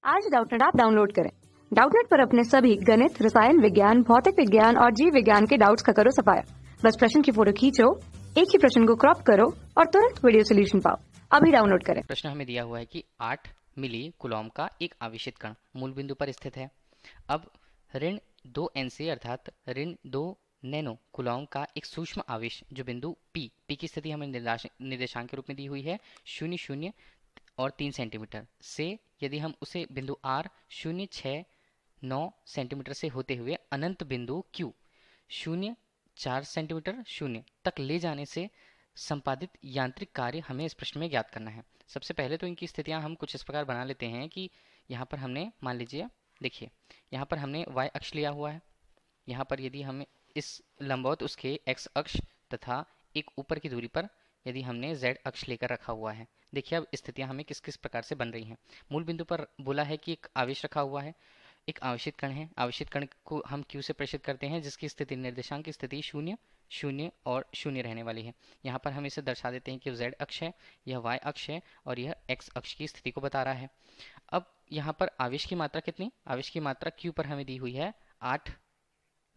आज Doubtnut app download करें। Doubtnut पर अपने सभी गणित, रसायन विज्ञान, भौतिक विज्ञान और जीव विज्ञान के डाउट्स का करो सफाया। बस प्रश्न की फोटो खींचो, एक ही प्रश्न को क्रॉप करो और तुरंत वीडियो सोल्यूशन पाओ। अभी डाउनलोड करें। प्रश्न हमें दिया हुआ है कि 8 मिली कूलॉम का एक आवेशित कण मूल बिंदु पर स्थित है। अब ऋण 2 NC अर्थात ऋण 2 नैनो कूलॉम का एक सूक्ष्म आवेश जो बिंदु P की स्थिति हमें निर्देशांक के रूप में दी हुई है 0, 0 और 3 सेंटीमीटर से, यदि हम उसे बिंदु R 0, 6, 9 सेंटीमीटर से होते हुए अनंत बिंदु Q 0, 4 सेंटीमीटर 0 तक ले जाने से संपादित यांत्रिक कार्य हमें इस प्रश्न में ज्ञात करना है। सबसे पहले तो इनकी स्थितियां हम कुछ इस प्रकार बना लेते हैं कि यहाँ पर हमने मान लीजिए, देखिए यहाँ पर हमने y अक्ष लिया हुआ है। यहाँ पर यदि हमें इस लंबवत उसके x अक्ष तथा एक ऊपर की दूरी पर यदि हमने z अक्ष लेकर रखा हुआ है। देखिए अब स्थितियां हमें किस किस प्रकार से बन रही हैं। मूल बिंदु पर बोला है कि एक आवेश रखा हुआ है, एक आवेशित कण है। आवेशित कण को हम Q से प्रेषित करते हैं जिसकी स्थिति निर्देशांक की स्थिति 0, 0 और 0 रहने वाली है। यहाँ पर हम इसे दर्शा देते हैं कि z अक्ष है, यह y अक्ष है और यह x अक्ष की स्थिति को बता रहा है। अब यहाँ पर आवेश की मात्रा कितनी, आवेश की मात्रा Q पर हमें दी हुई है 8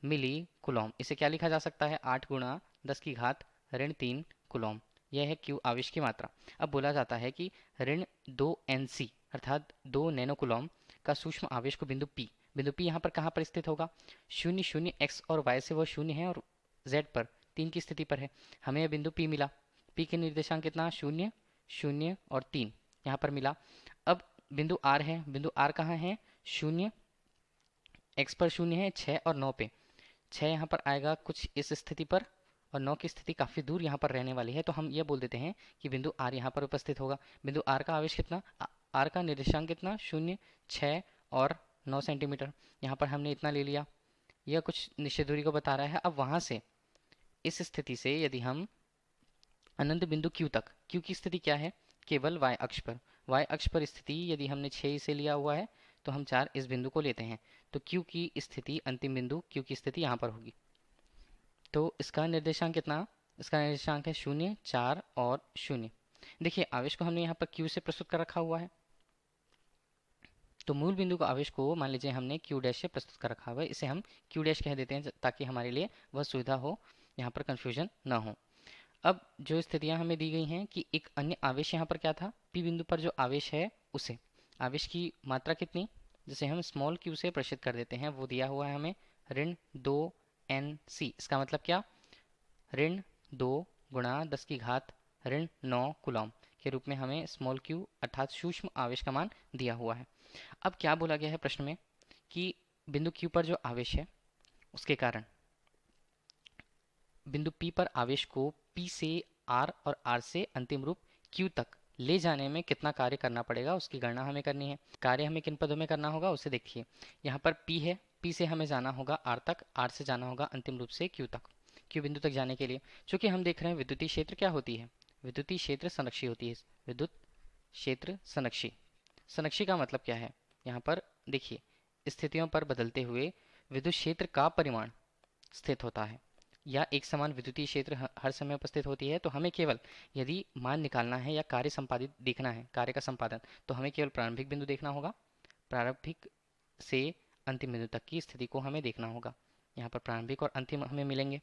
मिली कूलॉम। इसे क्या लिखा जा सकता है, 8 गुणा 10 की घात ऋण 3 कूलॉम। यह है Q आवेश की मात्रा। अब बोला जाता है कि ऋण 2 NC अर्थात 2 नैनो कूलॉम का सूक्ष्म आवेश को बिंदु P यहाँ पर कहाँ पर स्थित होगा, 0, 0 x और y से वह 0 है और z पर 3 की स्थिति पर है। हमें यह बिंदु P मिला। P के निर्देशांक कितना, 0, 0 और 3 यहाँ पर मिला। अब बिंदु R है, बिंदु R कहाँ है, 0 x पर 0 है, 6 और 9 पे 6 यहाँ पर आएगा कुछ इस स्थिति पर और 9 की स्थिति काफ़ी दूर यहाँ पर रहने वाली है। तो हम ये बोल देते हैं कि बिंदु R यहाँ पर उपस्थित होगा। बिंदु R का आवेश कितना, R का निर्देशांक कितना, 0, 6 और 9 सेंटीमीटर। यहाँ पर हमने इतना ले लिया, यह कुछ निश्चित दूरी को बता रहा है। अब वहाँ से इस स्थिति से यदि हम अनंत बिंदु Q तक, Q की स्थिति क्या है, केवल y अक्ष पर, y अक्ष पर स्थिति यदि हमने 6 इसे लिया हुआ है तो हम 4 इस बिंदु को लेते हैं, तो Q की स्थिति, अंतिम बिंदु Q की स्थिति यहाँ पर होगी। तो इसका निर्देशांक कितना, इसका निर्देशांक है 0, 4 और 0। देखिए आवेश को हमने यहाँ पर Q से प्रस्तुत कर रखा हुआ है, तो मूल बिंदु को आवेश को मान लीजिए हमने Q डैश से प्रस्तुत कर रखा हुआ है, इसे हम Q डैश कह देते हैं ताकि हमारे लिए वह सुविधा हो, यहाँ पर कन्फ्यूजन ना हो। अब जो स्थितियां हमें दी गई हैं कि एक अन्य आवेश यहाँ पर क्या था, P बिंदु पर जो आवेश है उसे, आवेश की मात्रा कितनी, जिसे हम स्मॉल q से प्रदर्शित कर देते हैं, वो दिया हुआ है हमें ऋण 2 NC। इसका मतलब क्या, ऋण 2 गुणा 10 की घात ऋण 9 कूलॉम के रूप में हमें स्मॉल q अर्थात सूक्ष्म आवेश का मान दिया हुआ है। अब क्या बोला गया है प्रश्न में कि बिंदु Q पर जो आवेश है उसके कारण बिंदु P पर आवेश को P से R और R से अंतिम रूप Q तक ले जाने में कितना कार्य करना पड़ेगा, उसकी गणना हमें करनी है। कार्य हमें किन पदों में करना होगा उसे देखिए। यहाँ पर P है, P से हमें जाना होगा R तक, R से जाना होगा अंतिम रूप से Q तक। Q बिंदु तक जाने के लिए चूंकि हम देख रहे हैं विद्युतीय क्षेत्र क्या होती है, विद्युतीय क्षेत्र संरक्षी होती है। विद्युत क्षेत्र संरक्षी, संरक्षी का मतलब क्या है, यहाँ पर देखिए स्थितियों पर बदलते हुए विद्युत क्षेत्र का परिमाण स्थित होता है या एक समान विद्युतीय क्षेत्र हर समय उपस्थित होती है। तो हमें केवल यदि मान निकालना है या कार्य संपादित देखना है, कार्य का संपादन, तो हमें केवल प्रारंभिक बिंदु देखना होगा, प्रारंभिक से अंतिम बिंदु तक की स्थिति को हमें देखना होगा। यहाँ पर प्रारंभिक और अंतिम हमें मिलेंगे,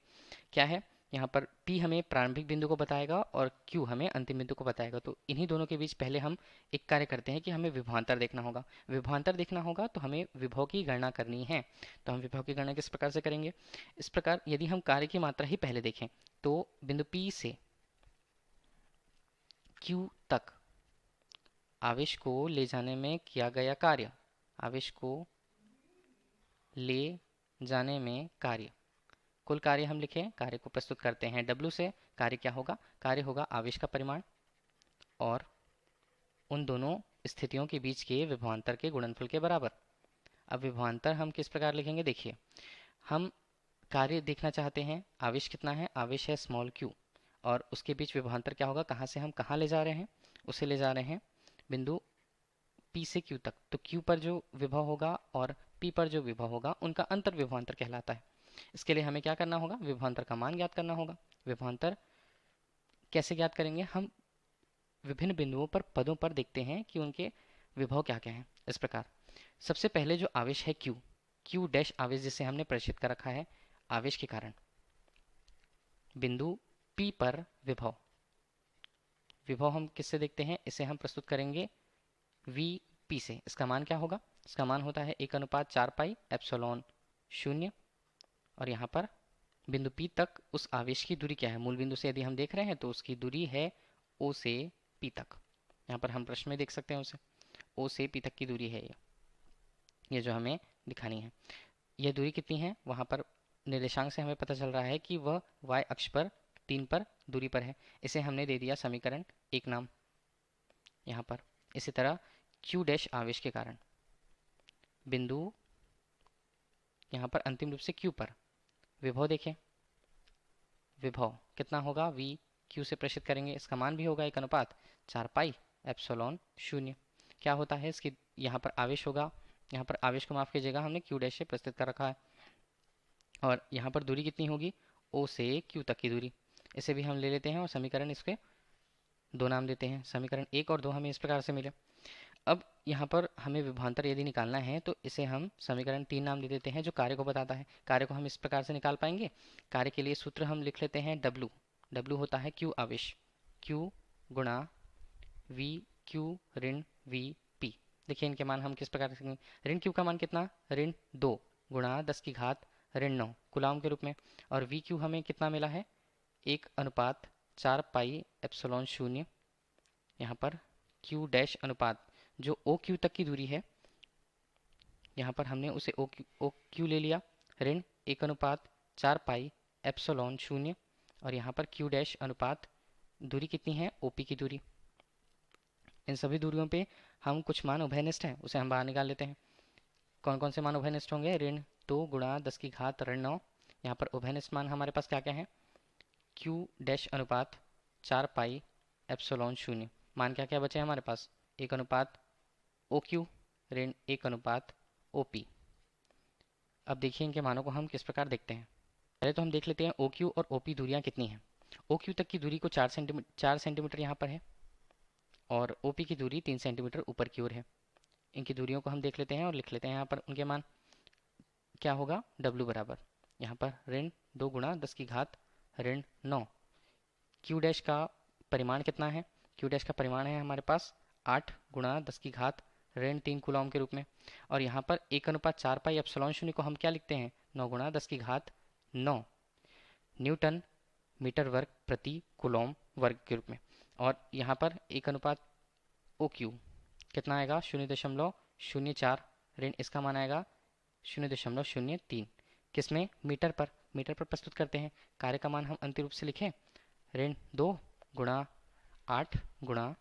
क्या है, यहाँ पर P हमें प्रारंभिक बिंदु को बताएगा और Q हमें अंतिम बिंदु को बताएगा। तो इन्हीं दोनों के बीच पहले हम एक कार्य करते हैं कि हमें विभवांतर देखना होगा। विभवांतर देखना होगा तो हमें विभव की गणना करनी है। तो हम विभव की गणना किस प्रकार से करेंगे, इस प्रकार यदि हम कार्य की मात्रा ही पहले देखें तो बिंदु P से Q तक आवेश को ले जाने में किया गया कार्य, आवेश को ले जाने में कार्य, कुल कार्य हम लिखें, कार्य को प्रस्तुत करते हैं W से। कार्य क्या होगा, कार्य होगा आवेश का परिमाण और उन दोनों स्थितियों के बीच के विभवांतर के गुणनफल के बराबर। अब विभवांतर हम किस प्रकार लिखेंगे, देखिए हम कार्य देखना चाहते हैं, आवेश कितना है, आवेश है स्मॉल q और उसके बीच विभवांतर क्या होगा, कहाँ से हम कहाँ ले जा रहे हैं, उसे ले जा रहे हैं बिंदु P से Q तक। तो Q पर जो विभव होगा और P पर जो विभव होगा उनका अंतर विभवांतर कहलाता है। इसके लिए हमें क्या करना होगा, विभवांतर का मान ज्ञात करना होगा। विभवांतर कैसे ज्ञात करेंगे, हम विभिन्न बिंदुओं पर पदों पर देखते हैं कि उनके विभव क्या क्या है इस प्रकार। सबसे पहले जो आवेश है Q, Q डैश आवेश जिसे हमने प्रदर्शित कर रखा है आवेश के कारण बिंदु P पर विभव। विभव हम किससे देखते हैं, इसे हम प्रस्तुत करेंगे Vp से। इसका मान क्या होगा, इसका मान होता है 1/4 पाई एप्सिलॉन 0। और यहाँ पर बिंदु P तक उस आवेश की दूरी क्या है, मूल बिंदु से यदि हम देख रहे हैं तो उसकी दूरी है O से P तक। यहाँ पर हम प्रश्न में देख सकते हैं उसे, O से P तक की दूरी है ये जो हमें दिखानी है। यह दूरी कितनी है, वहाँ पर निर्देशांक से हमें पता चल रहा है कि वह y अक्ष पर 3 पर दूरी पर है। इसे हमने दे दिया समीकरण 1 नाम यहाँ पर। इसी तरह Q डैश आवेश के कारण बिंदु यहाँ पर अंतिम रूप से Q पर विभव देखें, विभव कितना होगा, V Q से प्रदर्शित करेंगे। इसका मान भी होगा 1/4 पाई एप्सिलॉन 0। क्या होता है इसकी, यहाँ पर आवेश होगा, यहाँ पर आवेश को माफ कीजिएगा, हमने Q डैश से प्रस्तुत कर रखा है। और यहाँ पर दूरी कितनी होगी, O से Q तक की दूरी। इसे भी हम ले लेते हैं और समीकरण इसके 2 नाम देते हैं। समीकरण 1 और 2 हमें इस प्रकार से मिले। अब यहाँ पर हमें विभवांतर यदि निकालना है तो इसे हम समीकरण 3 नाम दे देते हैं जो कार्य को बताता है। कार्य को हम इस प्रकार से निकाल पाएंगे। कार्य के लिए सूत्र हम लिख लेते हैं W। W होता है Q आवेश, Q गुणा V Q ऋण V P। देखिए इनके मान हम किस प्रकार से, ऋण Q का मान कितना, ऋण 2 गुणा 10 की घात ऋण 9 कूलाम के रूप में। और V Q हमें कितना मिला है, 1/4 पाई एप्सिलॉन 0। यहाँ पर Q डैश अनुपात जो OQ तक की दूरी है, यहाँ पर हमने उसे OQ ले लिया, ऋण 1/4 पाई एप्सिलॉन 0। और यहाँ पर Q डैश अनुपात दूरी कितनी है, OP की दूरी। इन सभी दूरियों पे हम कुछ मान उभयनिष्ठ हैं, उसे हम बाहर निकाल लेते हैं। कौन कौन से मान उभयनिष्ठ होंगे, ऋण 2 गुणा 10 की घात ऋण 9। यहाँ पर उभयनिष्ठ मान हमारे पास क्या क्या है, Q डैश अनुपात 4 पाई एप्सिलॉन 0। मान क्या क्या बचे हमारे पास, 1/OQ ऋण 1/OP। अब देखिए इनके मानों को हम किस प्रकार देखते हैं। पहले तो हम देख लेते हैं OQ और OP दूरियां कितनी हैं। OQ तक की दूरी को 4 सेंटीमीटर यहाँ पर है और OP की दूरी 3 सेंटीमीटर ऊपर की ओर है। इनकी दूरियों को हम देख लेते हैं और लिख लेते हैं यहाँ पर उनके मान। क्या होगा, W बराबर यहाँ पर ऋण 2 गुणा 10 की घात ऋण 9। Q डैश का परिमाण कितना है, Q डैश का परिमाण है हमारे पास 8 गुणा 10 की घात ऋण 3 कूलॉम के रूप में। और यहाँ पर 1/4 पाई एप्सिलॉन 0 को हम क्या लिखते हैं, 9 गुणा 10 की घात 9 न्यूटन मीटर वर्ग प्रति कूलॉम वर्ग के रूप में। और यहाँ पर 1/OQ कितना आएगा, 0.04 ऋण इसका मान आएगा 0.03। किसमें, मीटर पर, मीटर पर प्रस्तुत करते हैं। कार्य का मान हम अंतिम रूप से लिखें, ऋण 2 गुणा 8 गुणा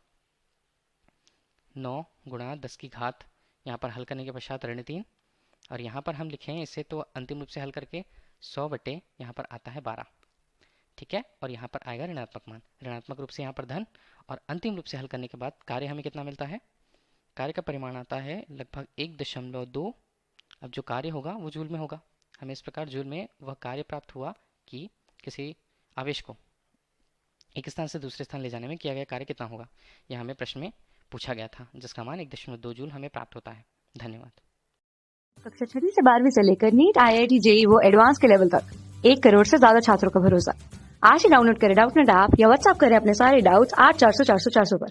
9 गुणा 10 की घात, यहाँ पर हल करने के पश्चात ऋण 3। और यहाँ पर हम लिखें इसे तो अंतिम रूप से हल करके 100 बटे यहाँ पर आता है 12, ठीक है। और यहाँ पर आएगा ऋणात्मक मान, ऋणात्मक रूप से यहाँ पर धन। और अंतिम रूप से हल करने के बाद कार्य हमें कितना मिलता है, कार्य का परिमाण आता है लगभग 1.2। अब जो कार्य होगा वो जूल में होगा। हमें इस प्रकार जूल में वह कार्य प्राप्त हुआ कि किसी आवेश को एक स्थान से दूसरे स्थान ले जाने में किया गया कार्य कितना होगा। यह हमें प्रश्न में पूछा गया था, जिसका मान 1.2 जूल हमें प्राप्त होता है। धन्यवाद। कक्षा 6 से 12वीं से लेकर नीट, IIT, JEE वो एडवांस के लेवल तक 1 करोड़ से ज्यादा छात्रों का भरोसा। आज ही डाउनलोड करें डाउटनेट ऐप या व्हाट्सएप करें अपने सारे डाउट्स 8400 400 400 पर।